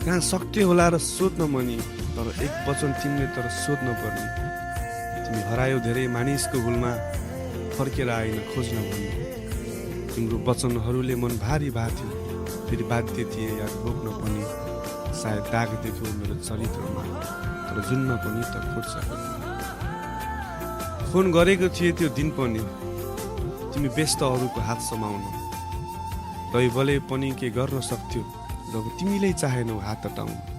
कहाँ सक्थ्यो होला र सोध्न मनी, तर एक वचन तिमीले तर सोध्न पर्ने। तिमी हरायो धेरै मानिसको भुलमा, फर्केर आइन खोज्न भन्ने। तिम्रो वचनहरूले मन भारी भएको थियो, फेरि बाध्य थिए याद बोक्न पनि। सायद दाग देख्यो मेरो चरित्रमा, तर जुन्न पनि त फुट्छ। फोन गरेको थिए त्यो दिन पनि, तिमी व्यस्त अरूको हात समाउन। दैवले पनि के गर्न सक्थ्यो जब तिमीले चाहेनौ हात हटाउनु।